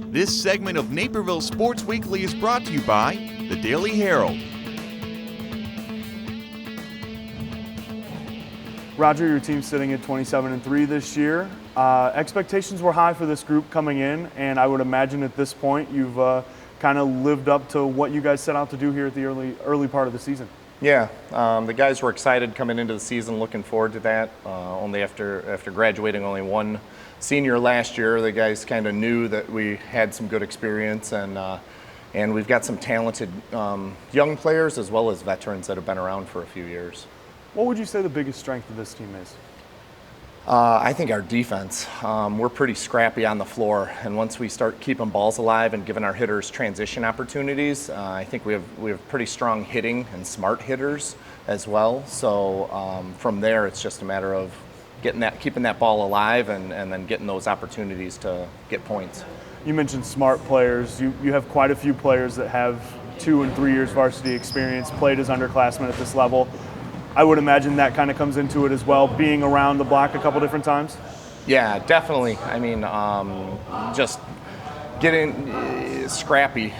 This segment of Naperville Sports Weekly is brought to you by the Daily Herald. Roger, your team's sitting at 27-3 this year. Expectations were high for this group coming in, and I would imagine at this point you've kind of lived up to what you guys set out to do here at the early part of the season. Yeah, the guys were excited coming into the season, looking forward to that. Only after graduating only one senior last year, the guys kind of knew that we had some good experience, and we've got some talented young players as well as veterans that have been around for a few years. What would you say the biggest strength of this team is? I think our defense. We're pretty scrappy on the floor, and once we start keeping balls alive and giving our hitters transition opportunities, I think we have pretty strong hitting and smart hitters as well. So from there, it's just a matter of keeping that ball alive, and then getting those opportunities to get points. You mentioned smart players. You have quite a few players that have 2 and 3 years varsity experience, played as underclassmen at this level. I would imagine that kind of comes into it as well, being around the block a couple different times. Yeah, definitely. I mean, just getting scrappy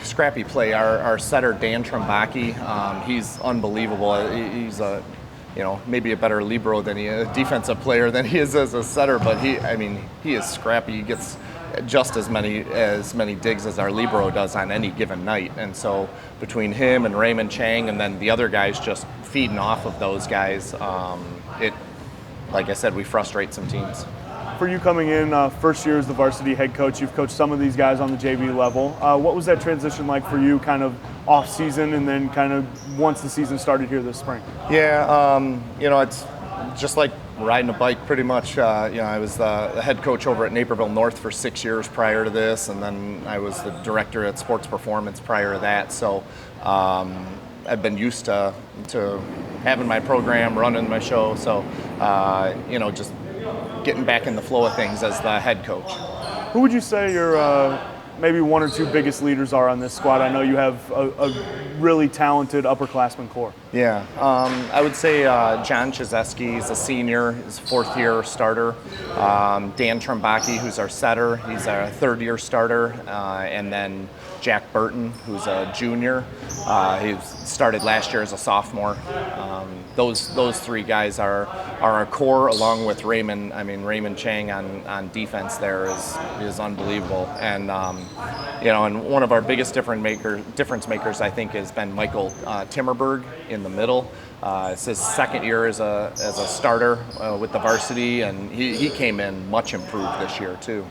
play. Our setter, Dan Trumbacki, he's unbelievable. He's maybe a better libero than a defensive player than he is as a setter, but he is scrappy. He gets just as many digs as our libero does on any given night. And so between him and Raymond Chang and then the other guys just feeding off of those guys, like I said, we frustrate some teams. For you coming in first year as the varsity head coach, you've coached some of these guys on the JV level. What was that transition like for you, kind of off season and then kind of once the season started here this spring? Yeah, it's just like riding a bike pretty much. I was the head coach over at Naperville North for 6 years prior to this, and then I was the director at Sports Performance prior to that. So I've been used to having my program, running my show. So, just getting back in the flow of things as the head coach. Who would you say your maybe 1 or 2 biggest leaders are on this squad? I know you have a really talented upperclassman core. Yeah, I would say John Chizesky is a senior, he's a 4th-year starter. Dan Trumbacki, who's our setter, he's our 3rd-year starter. And then Jack Burton, who's a junior. He started last year as a sophomore. Those 3 guys are our core, along with Raymond. I mean, Raymond Chang on defense there is unbelievable. And and one of our biggest difference makers, I think, has been Michael Timmerberg in the middle. It's his 2nd year as a starter with the varsity, and he came in much improved this year too.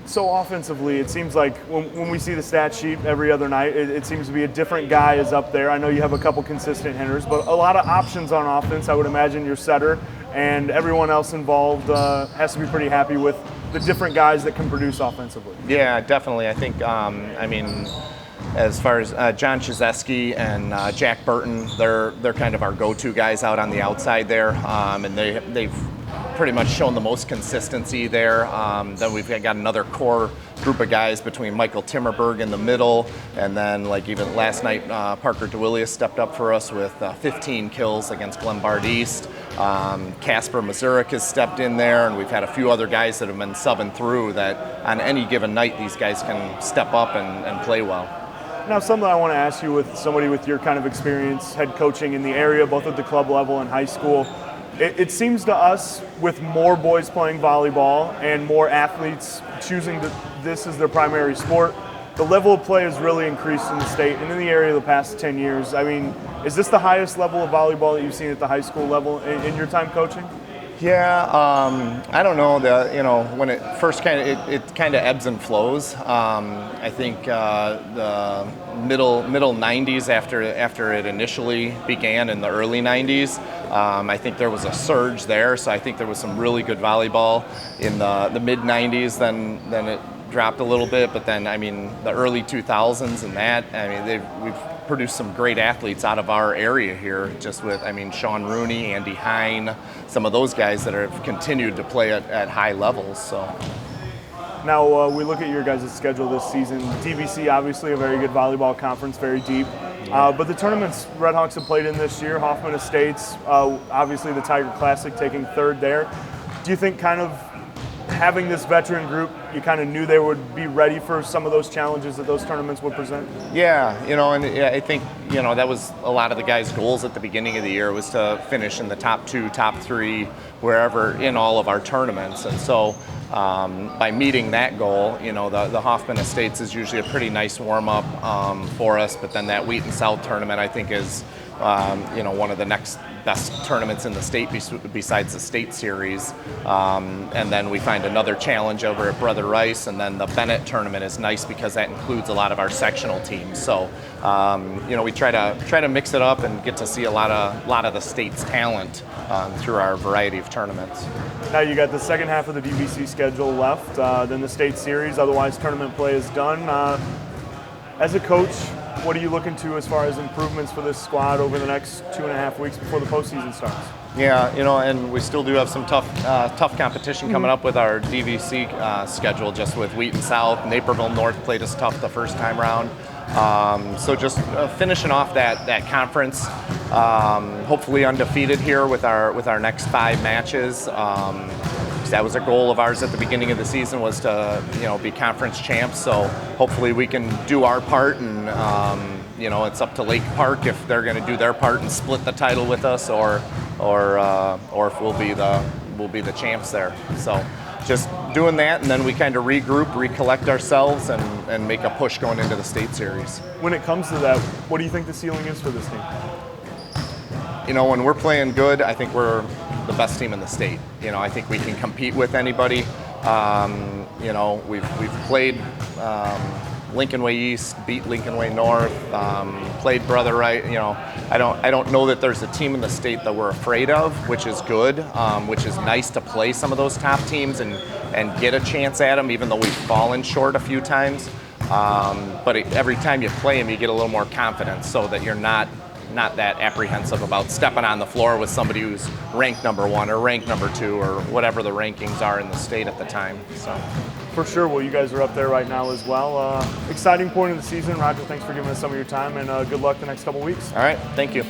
So offensively, it seems like when we see the stat sheet every other night, it seems to be a different guy is up there. I know you have a couple consistent hitters, but a lot of options on offense. I would imagine your setter and everyone else involved has to be pretty happy with the different guys that can produce offensively. Yeah, definitely. I think, as far as John Chizesky and Jack Burton, they're kind of our go-to guys out on the outside there, and they've pretty much shown the most consistency there. Then we've got another core group of guys between Michael Timmerberg in the middle, and then like even last night, Parker DeWillius stepped up for us with 15 kills against Glenbard East. Casper Mazurek has stepped in there, and we've had a few other guys that have been subbing through that on any given night these guys can step up and play well. Now, something I want to ask you with somebody with your kind of experience head coaching in the area, both at the club level and high school, it seems to us with more boys playing volleyball and more athletes choosing this as their primary sport, the level of play has really increased in the state and in the area the past 10 years. I mean, is this the highest level of volleyball that you've seen at the high school level in your time coaching? Yeah, I don't know. When it first it kind of ebbs and flows. I think the middle 90s after it initially began in the early 90s, I think there was a surge there. So I think there was some really good volleyball in the mid 90s. Then it dropped a little bit, but then the early 2000s and we've produced some great athletes out of our area here, just with Sean Rooney, Andy Hine, some of those guys that have continued to play at high levels. So now we look at your guys' schedule this season. TVC, obviously a very good volleyball conference, very deep. But the tournaments Red Hawks have played in this year, Hoffman Estates, obviously the Tiger Classic taking 3rd there. Do you think kind of having this veteran group, you kind of knew they would be ready for some of those challenges that those tournaments would present? Yeah, and I think, that was a lot of the guys' goals at the beginning of the year, was to finish in the top 2, top 3, wherever in all of our tournaments. And so by meeting that goal, the Hoffman Estates is usually a pretty nice warm-up for us, but then that Wheaton South tournament, I think, is one of the next best tournaments in the state besides the state series. And then we find another challenge over at Brother Rice, and then the Bennett tournament is nice because that includes a lot of our sectional teams. So we try to mix it up and get to see a lot of the state's talent through our variety of tournaments. Now you got the second half of the DVC schedule left, then the state series, otherwise tournament play is done. As a coach, what are you looking to as far as improvements for this squad over the next 2.5 weeks before the postseason starts? Yeah, and we still do have some tough competition coming up with our DVC schedule, just with Wheaton South. Naperville North played us tough the first time round. So just finishing off that conference, hopefully undefeated here with our next 5 matches. That was a goal of ours at the beginning of the season, was to be conference champs. So hopefully we can do our part, and it's up to Lake Park if they're going to do their part and split the title with us, or if we'll be the champs there. So just doing that, and then we kind of regroup, recollect ourselves, and make a push going into the state series. When it comes to that, what do you think the ceiling is for this team? When we're playing good, I think we're the best team in the state. I think we can compete with anybody. We've played Lincoln Way East, beat Lincoln Way North, played Brother Right. I don't know that there's a team in the state that we're afraid of, which is good, which is nice to play some of those top teams and get a chance at them, even though we've fallen short a few times. But every time you play them, you get a little more confidence, so that you're not that apprehensive about stepping on the floor with somebody who's ranked number 1 or ranked number 2 or whatever the rankings are in the state at the time. So, for sure. Well, you guys are up there right now as well. Exciting point of the season. Roger, thanks for giving us some of your time, and good luck the next couple weeks. All right, thank you.